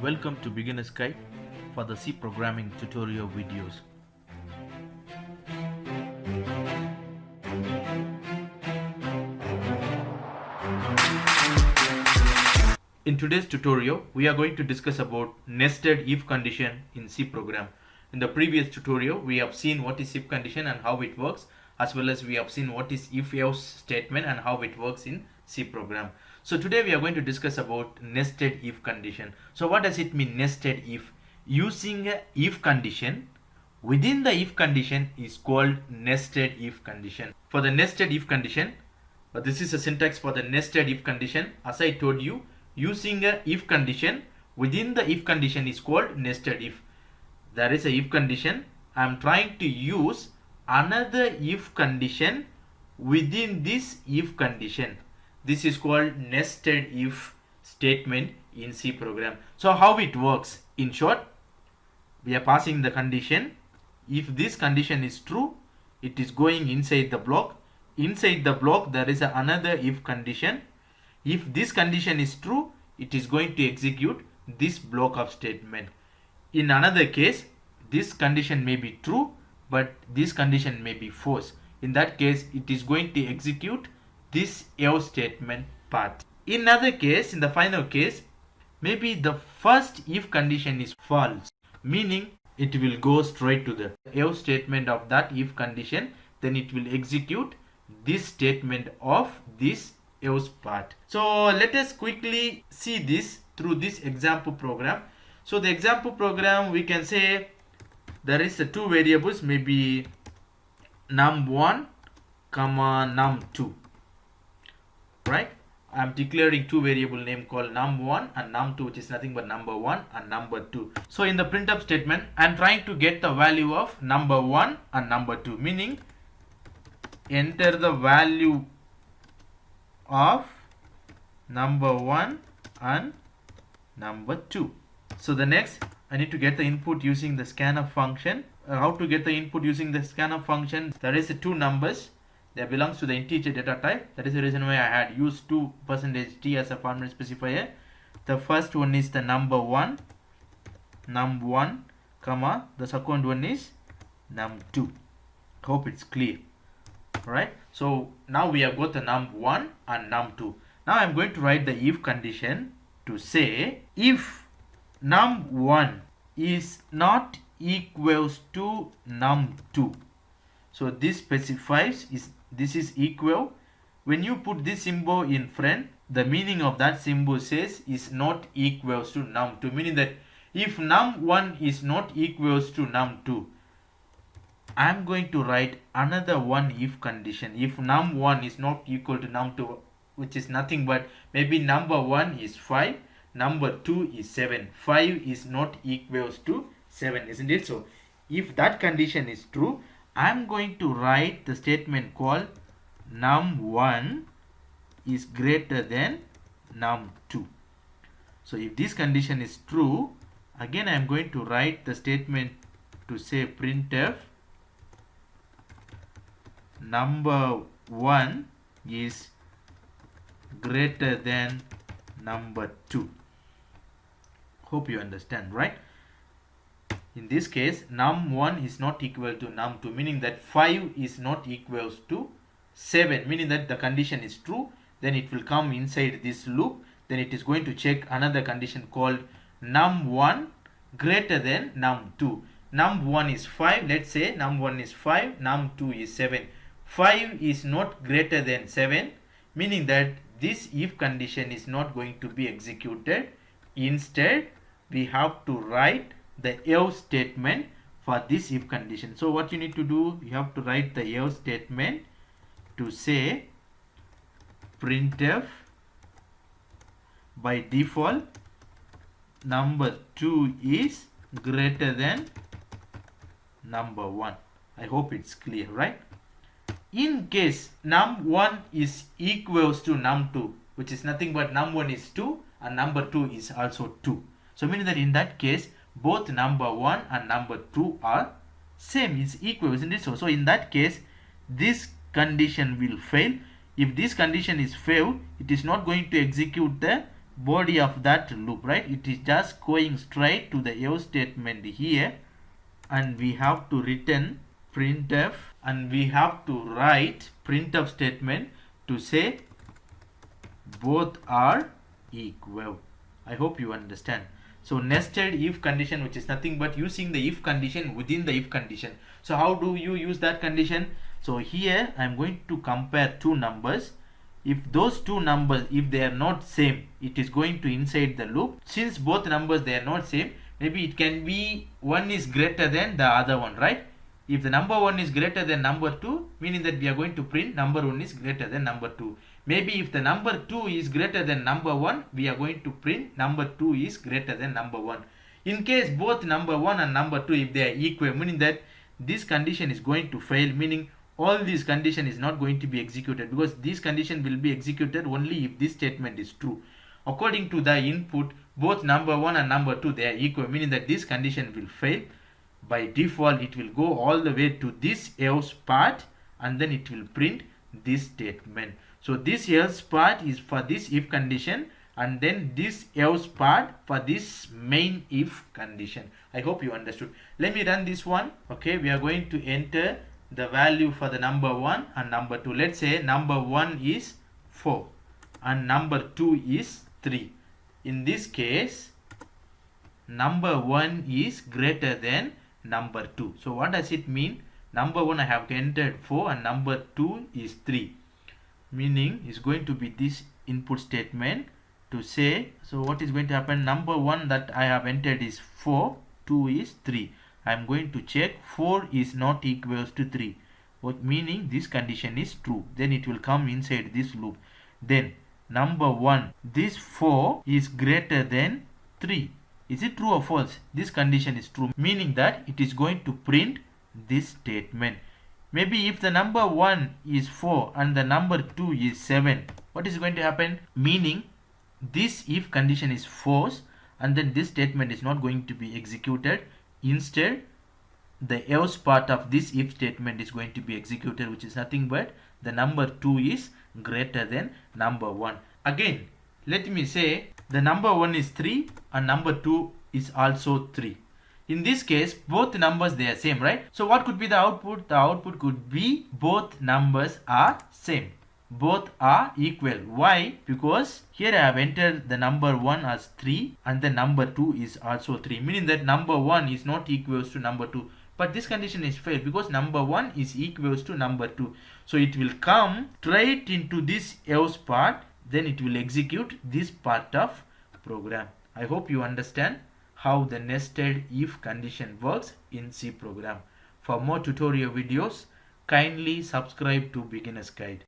Welcome to Beginner's Guide for the C programming tutorial videos. In today's tutorial, we are going to discuss about nested if condition in C program. In the previous tutorial, we have seen what is if condition and how it works, as well as we have seen what is if else statement and how it works in C program. So today we are going to discuss about nested if condition. So what does it mean, nested if? Using a if condition within the if condition is called nested if condition. For the nested if condition, this is a syntax for the nested if condition. As I told you, using a if condition within the if condition is called nested if. There is a if condition. I am trying to use another if condition within this if condition. This is called nested if statement in C program. So how it works? In short, we are passing the condition. If this condition is true, it is going inside the block. Inside the block, there is another if condition. If this condition is true, it is going to execute this block of statement. In another case, this condition may be true, but this condition may be false. In that case, it is going to execute this else statement part. In another case, in the final case, maybe the first if condition is false, meaning it will go straight to the else statement of that if condition, then it will execute this statement of this else part. So let us quickly see this through this example program. So the example program, we can say there is two variables, maybe num1 comma num2, right? I am declaring two variable name called num1 and num2, which is nothing but number 1 and number 2. So in the printf statement, I am trying to get the value of number 1 and number 2, meaning enter the value of number 1 and number 2. So the next, I need to get the input using the scanf function. How to get the input using the scanf function? There is two numbers that belongs to the integer data type. That is the reason why I had used 2%t as a format specifier. The first one is the number 1, num1, comma, the second one is num2. Hope it's clear. Right? So now we have got the num1 and num2. Now I'm going to write the if condition to say if num1 is not equals to num2. So this specifies this is equal. When you put this symbol in front, the meaning of that symbol says is not equals to num2, meaning that if num1 is not equals to num2, I am going to write another one if condition. If num1 is not equal to num2, which is nothing but maybe number 1 is 5, number 2 is 7. 5 is not equals to 7, isn't it? So if that condition is true, I am going to write the statement called num1 is greater than num2. So if this condition is true, again I am going to write the statement to say printf number 1 is greater than number 2. Hope you understand, right? In this case, num1 is not equal to num2, meaning that 5 is not equals to 7, meaning that the condition is true. Then it will come inside this loop. Then it is going to check another condition called num1 greater than num2. Num1 is 5. Let's say num1 is 5, num2 is 7. 5 is not greater than 7, meaning that this if condition is not going to be executed. Instead, we have to write the else statement for this if condition. So what you need to do, you have to write the else statement to say printf by default number 2 is greater than number 1. I hope it's clear, right? In case num1 is equals to num2, which is nothing but num1 is 2 and number 2 is also 2. So meaning that in that case, both number 1 and number 2 are same, is equal, isn't it? So in that case, this condition will fail. If this condition is failed, it is not going to execute the body of that loop, right? It is just going straight to the else statement here, and we have to return printf, and we have to write printf statement to say both are equal. I hope you understand. So nested if condition, which is nothing but using the if condition within the if condition. So how do you use that condition? So here I am going to compare two numbers. If those two numbers, if they are not same, it is going to inside the loop. Since both numbers they are not same, maybe it can be one is greater than the other one, right? If the number 1 is greater than number 2, meaning that we are going to print number 1 is greater than number 2. Maybe if the number 2 is greater than number 1, we are going to print number 2 is greater than number 1. In case both number 1 and number 2, if they are equal, meaning that this condition is going to fail, meaning all this condition is not going to be executed, because this condition will be executed only if this statement is true. According to the input, both number 1 and number 2, they are equal, meaning that this condition will fail. By default, it will go all the way to this else part, and then it will print this statement. So this else part is for this if condition, and then this else part for this main if condition. I hope you understood. Let me run this one. Okay, we are going to enter the value for the number 1 and number 2. Let's say number 1 is 4 and number 2 is 3. In this case, number 1 is greater than number 2. So what does it mean? Number 1 I have entered 4 and number 2 is 3. Meaning is going to be this input statement to say, so what is going to happen? Number 1 that I have entered is 4, 2 is 3. I am going to check 4 is not equals to 3. What meaning this condition is true. Then it will come inside this loop. Then number 1, this 4 is greater than 3. Is it true or false? This condition is true, meaning that it is going to print this statement. Maybe if the number 1 is 4 and the number 2 is 7, what is going to happen? Meaning this if condition is false, and then this statement is not going to be executed. Instead, the else part of this if statement is going to be executed, which is nothing but the number 2 is greater than number 1. Again, let me say the number 1 is 3 and number 2 is also 3. In this case, both numbers they are same, right? So what could be the output? The output could be both numbers are same. Both are equal. Why? Because here I have entered the number 1 as 3 and the number 2 is also 3. Meaning that number 1 is not equals to number 2. But this condition is failed because number 1 is equals to number 2. So it will come straight into this else part. Then it will execute this part of program. I hope you understand how the nested if condition works in C program. For more tutorial videos, kindly subscribe to Beginner's Guide.